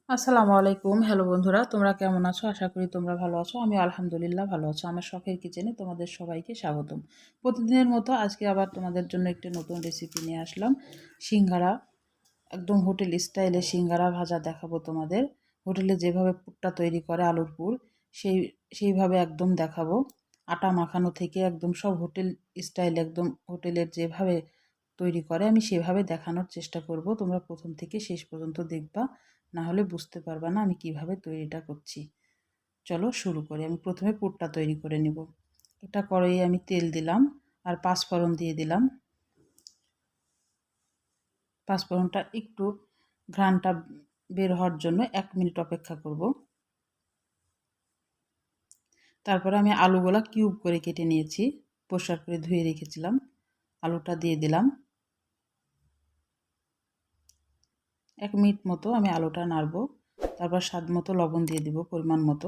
আসসালামু আলাইকুম। হ্যালো বন্ধুরা, তোমরা কেমন আছো? আশা করি তোমরা ভালো আছো। আমি আলহামদুলিল্লাহ ভালো আছি। আমার শখের কিচেনে তোমাদের সবাইকে স্বাগতম। প্রতিদিনের মতো আজকে আবার তোমাদের জন্য একটি নতুন রেসিপি নিয়ে আসলাম। সিঙ্গারা, একদম হোটেল স্টাইলে সিঙ্গারা ভাজা দেখাবো তোমাদের। হোটেলে যেভাবে পুরটা তৈরি করে আলুর পুর, সেই সেইভাবে একদম দেখাবো। আটা মাখানো থেকে একদম সব হোটেল স্টাইল, একদম হোটেলের যেভাবে তৈরি করে আমি সেভাবে দেখানোর চেষ্টা করব। তোমরা প্রথম থেকে শেষ পর্যন্ত দেখবা, না হলে বুঝতে পারবা না আমি কিভাবে তৈরিটা করছি। চলো শুরু করি। আমি প্রথমে পুরটা তৈরি করে নিব। এটা কড়াইয়ে আমি তেল দিলাম আর পাঁচফোড়ন দিয়ে দিলাম। পাঁচফোড়নটা একটু ঘ্রাণটা বের হওয়ার জন্য 1 মিনিট অপেক্ষা করব। তারপরে আমি আলুগুলা কিউব করে কেটে নিয়েছি, পরিষ্কার করে ধুয়ে রেখেছিলাম। আলুটা দিয়ে দিলাম। 1 মিনিট মতো আমি আলুটা নাড়বো। তারপর স্বাদ মতো লবণ দিয়ে দিব, পরিমাণ মতো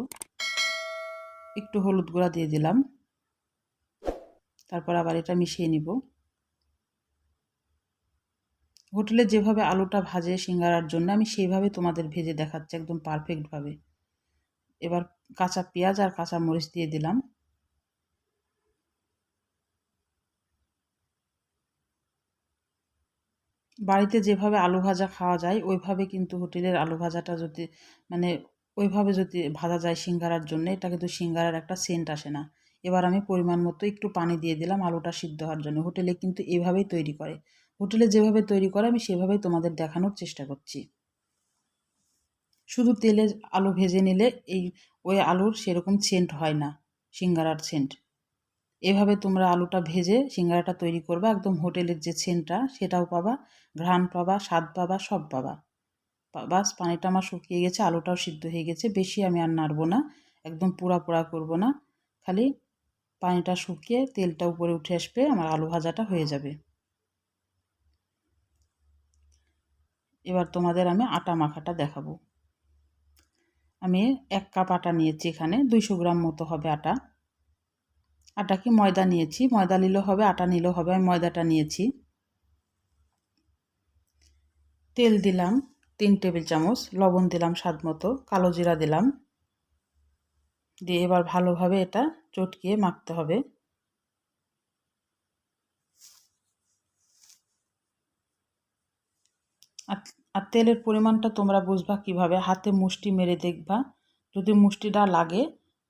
একটু হলুদ গুঁড়া দিয়ে দিলাম। তারপর আবার এটা মিশিয়ে নিব। হোটেলে যেভাবে আলুটা ভাজে সিঙ্গারার জন্য আমি সেইভাবে তোমাদের ভেজে দেখাচ্ছি, একদম পারফেক্টভাবে। এবার কাঁচা পেঁয়াজ আর কাঁচা মরিচ দিয়ে দিলাম। বাড়িতে যেভাবে আলু ভাজা খাওয়া যায় ওইভাবে কিন্তু হোটেলের আলু ভাজাটা যদি মানে ওইভাবে যদি ভাজা যায় সিঙ্গারার জন্য, এটা কিন্তু সিঙ্গারার একটা সেন্ট আসে না। এবার আমি পরিমাণ মতো একটু পানি দিয়ে দিলাম আলুটা সিদ্ধ হওয়ার জন্য। হোটেলে কিন্তু এভাবেই তৈরি করে। হোটেলে যেভাবে তৈরি করে আমি সেভাবেই তোমাদের দেখানোর চেষ্টা করছি। শুধু তেলে আলু ভেজে নিলে ওই আলুর সেরকম সেন্ট হয় না, সিঙ্গারার সেন্ট। এভাবে তোমরা আলুটা ভেজে সিঙ্গারাটা তৈরি করবা, একদম হোটেলের যে সেন্টটা সেটাও পাবা, ঘ্রাণ পাবা, স্বাদ পাবা, সব পাবা। বাস, পানিটা আমার শুকিয়ে গেছে, আলুটাও সিদ্ধ হয়ে গেছে। বেশি আমি আর নাড়বো না, একদম পোড়া পোড়া করবো না। খালি পানিটা শুকিয়ে তেলটা উপরে উঠে আসবে, আমার আলু ভাজাটা হয়ে যাবে। এবার তোমাদের আমি আটা মাখাটা দেখাবো। আমি 1 কাপ আটা নিয়েছি, এখানে 200 গ্রাম মতো হবে আটা। আটা কি ময়দা নিয়েছি, ময়দা নিলেও হবে, আটা নিলেও হবে। আমি ময়দাটা নিয়েছি। তেল দিলাম 3 টেবিল চামচ, লবণ দিলাম স্বাদ মতো, কালো জিরা দিলাম। দিয়ে এবার ভালোভাবে এটা চটকিয়ে মাখতে হবে। আর আর তেলের পরিমাণটা তোমরা বুঝবা কিভাবে, হাতে মুষ্টি মেরে দেখবা। যদি মুষ্টিটা লাগে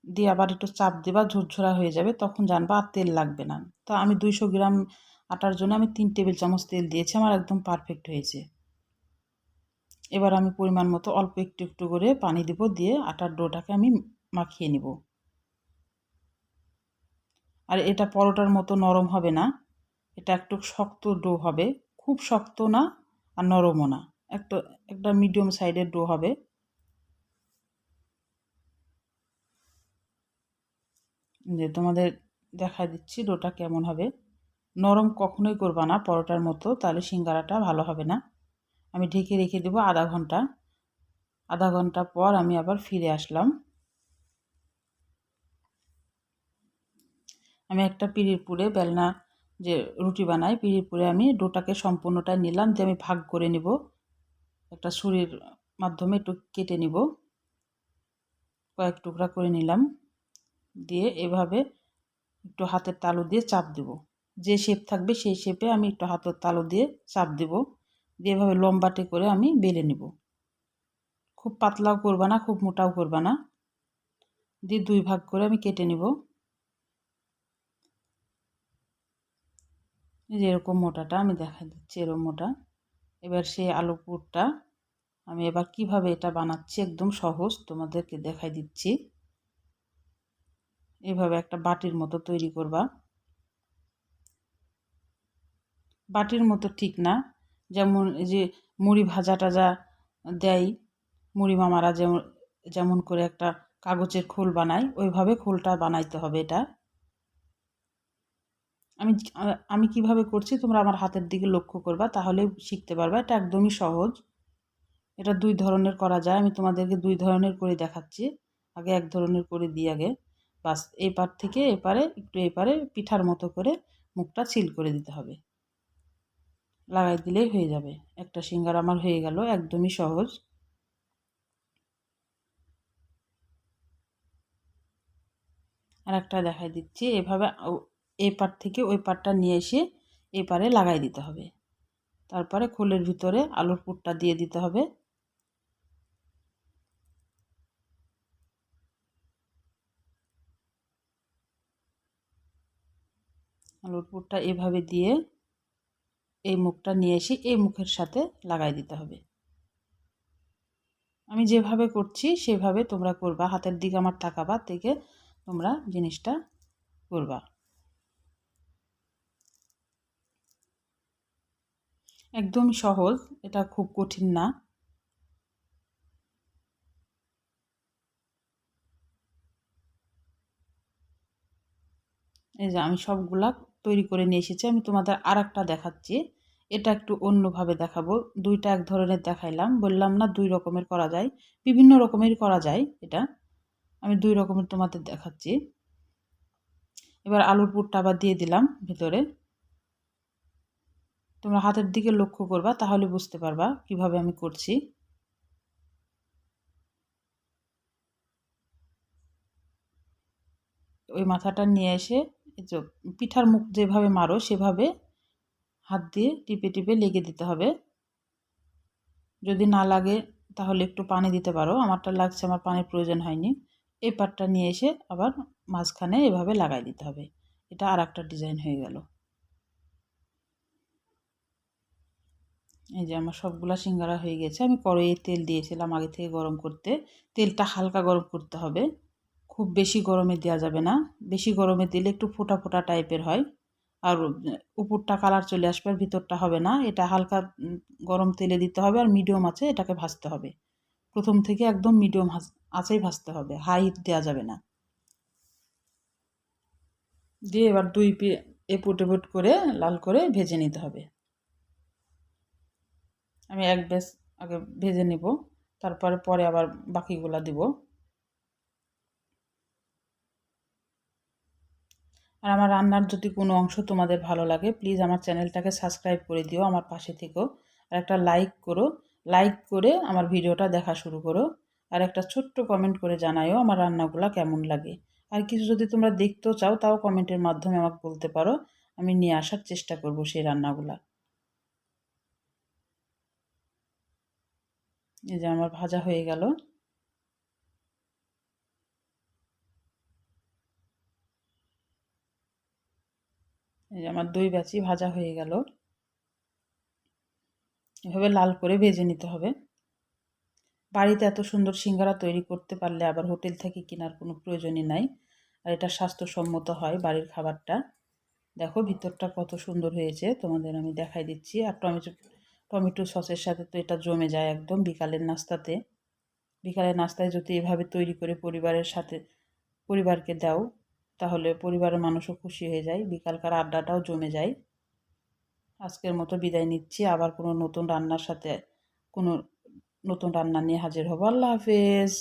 দিয়ে আবার একটু চাপ দিবা, ঝুরঝুরা হয়ে যাবে, তখন জানবা আর তেল লাগবে না। তো আমি 200 গ্রাম আটার জন্য আমি 3 টেবিল চামচ তেল দিয়েছি, আমার একদম পারফেক্ট হয়েছে। এবার আমি পরিমাণ মতো অল্প একটু একটু করে পানি দিব, দিয়ে আটার ডোটাকে আমি মাখিয়ে নিব। আর এটা পরোটার মতো নরম হবে না, এটা একটু শক্ত ডো হবে। খুব শক্ত না আর নরমও না, একটা একটা মিডিয়াম সাইডের ডো হবে। যে তোমাদের দেখা দিচ্ছি ডোটা কেমন হবে। নরম কখনোই করবা না পরোটার মতো, তাহলে সিঙ্গারাটা ভালো হবে না। আমি ঢেকে রেখে দেবো আধা ঘন্টা। আধা ঘন্টা পর আমি আবার ফিরে আসলাম। আমি একটা পিঁড়ির পুরে, বেলনা যে রুটি বানাই পিঁড়ির পুরে, আমি ডোটাকে সম্পূর্ণটা নিলাম, দিয়ে আমি ভাগ করে নিব। একটা ছুরির মাধ্যমে একটু কেটে নিব, কয়েক টুকরা করে নিলাম। দিয়ে এভাবে একটু হাতের তালু দিয়ে চাপ দেব। যে শেপ থাকবে সেই শেপে আমি একটু হাতের তালু দিয়ে চাপ দেব। দিয়ে এভাবে লম্বাটে করে আমি বেলে নিব। খুব পাতলাও করবা না, খুব মোটাও করবা না। দিয়ে 2 ভাগ করে আমি কেটে নিব। এই যে এরকম মোটাটা আমি দেখা দিচ্ছি, এরকম মোটা। এবার সেই আলু পুরটা আমি এবার কিভাবে এটা বানাচ্ছি, একদম সহজ তোমাদেরকে দেখাই দিচ্ছি। এভাবে একটা বাটির মতো তৈরি করবা। বাটির মতো ঠিক না, যেমন এই যে মুড়ি ভাজা টাজা দেয়, মুড়ি মামারা যেমন যেমন করে একটা কাগজের খোল বানায়, ওইভাবে খোলটা বানাইতে হবে এটা। আমি আমি কিভাবে করছি তোমরা আমার হাতের দিকে লক্ষ্য করবা, তাহলে শিখতে পারবা। এটা একদমই সহজ। এটা 2 ধরনের করা যায়, আমি তোমাদেরকে 2 ধরনের করে দেখাচ্ছি। আগে 1 ধরনের করে দিই আগে। বাস, এই পার থেকে এপারে একটু এপারে পিঠার মতো করে মুখটা সিল করে দিতে হবে। লাগাই দিলেই হয়ে যাবে। একটা সিঙ্গারা আমার হয়ে গেল, একদমই সহজ। আর একটা দেখাই দিচ্ছি, এভাবে এই পাট থেকে ওই পাটটা নিয়ে এসে এই পারে লাগাই দিতে হবে। তারপরে খোলের ভিতরে আলুর পুরটা দিয়ে দিতে হবে। আলুর পুরটা এভাবে দিয়ে এই মুখটা নিয়ে এসে এই মুখের সাথে লাগাই দিতে হবে। আমি যেভাবে করছি সেভাবে তোমরা করবা, হাতের দিকে আমার তাকাবা, থেকে তোমরা জিনিসটা করবা। একদম সহজ, এটা খুব কঠিন না। এই যে আমি সবগুলা তৈরি করে নিয়ে এসেছি। আমি তোমাদের আর একটা দেখাচ্ছি, এটা একটু অন্যভাবে দেখাবো। দুইটা এক ধরনের দেখাইলাম, বললাম না দুই রকমের করা যায়, বিভিন্ন রকমের করা যায়। এটা আমি দুই রকমের তোমাদের দেখাচ্ছি। এবার আলুর পুরটা আবার দিয়ে দিলাম ভিতরে। তোমরা হাতের দিকে লক্ষ্য করবা, তাহলে বুঝতে পারবা কিভাবে আমি করছি। ওই মাথাটা নিয়ে এসে এই যে পিঠার মুখ যেভাবে মারো সেভাবে হাত দিয়ে টিপে টিপে লেগে দিতে হবে। যদি না লাগে তাহলে একটু পানি দিতে পারো, আমারটা লাগছে, আমার পানির প্রয়োজন হয়নি। এই পাটটা নিয়ে এসে আবার মাঝখানে এভাবে লাগাই দিতে হবে। এটা আর একটা ডিজাইন হয়ে গেল। এই যে আমার সবগুলা সিঙ্গারা হয়ে গেছে। আমি কড়াইয়ে তেল দিয়েছিলাম আগে থেকে গরম করতে। তেলটা হালকা গরম করতে হবে, খুব বেশি গরমে দেওয়া যাবে না। বেশি গরমে দিলে একটু ফোটা ফোটা টাইপের হয়, আর উপরটা কালার চলে আসবে আর ভিতরটা হবে না। এটা হালকা গরম তেলে দিতে হবে, আর মিডিয়াম আছে এটাকে ভাজতে হবে। প্রথম থেকে একদম মিডিয়াম আঁচেই ভাজতে হবে, হাই হিট দেওয়া যাবে না। দিয়ে এবার এপুট এপুট করে লাল করে ভেজে নিতে হবে। আমি এক ব্যাচ আগে ভেজে নিব, তারপরে পরে আবার বাকিগুলা দিব। আর আমার রান্নার যদি কোনো অংশ তোমাদের ভালো লাগে, প্লিজ আমার চ্যানেলটাকে সাবস্ক্রাইব করে দিও, আমার পাশে থেকো। আর একটা লাইক করো, লাইক করে আমার ভিডিওটা দেখা শুরু করো। আর একটা ছোট্ট কমেন্ট করে জানাইও আমার রান্নাগুলো কেমন লাগে। আর কিছু যদি তোমরা দেখতেও চাও তাও কমেন্টের মাধ্যমে আমাকে বলতে পারো, আমি নিয়ে আসার চেষ্টা করব সেই রান্নাগুলা। এই যে আমার ভাজা হয়ে গেল। এই যে আমার দুই ব্যাচই ভাজা হয়ে গেল। এভাবে লাল করে ভেজে নিতে হবে। বাড়িতে এত সুন্দর সিঙ্গারা তৈরি করতে পারলে আবার হোটেল থেকে কেনার কোনো প্রয়োজনই নাই। আর এটা স্বাস্থ্যসম্মত হয় বাড়ির খাবারটা। দেখো ভিতরটা কত সুন্দর হয়েছে, তোমাদের আমি দেখাই দিচ্ছি। আর টমেটো সসের সাথে তো এটা জমে যায় একদম বিকালের নাস্তাতে। বিকালের নাস্তায় যদি এভাবে তৈরি করে পরিবারকে দাও, তাহলে পরিবারের মানুষও খুশি হয়ে যায়, বিকালকার আড্ডাটাও জমে যায়। আজকের মতো বিদায় নিচ্ছি, আবার কোনো নতুন রান্নার সাথে কোনো নতুন রান্না নিয়ে হাজির হব। আল্লাহ হাফেজ।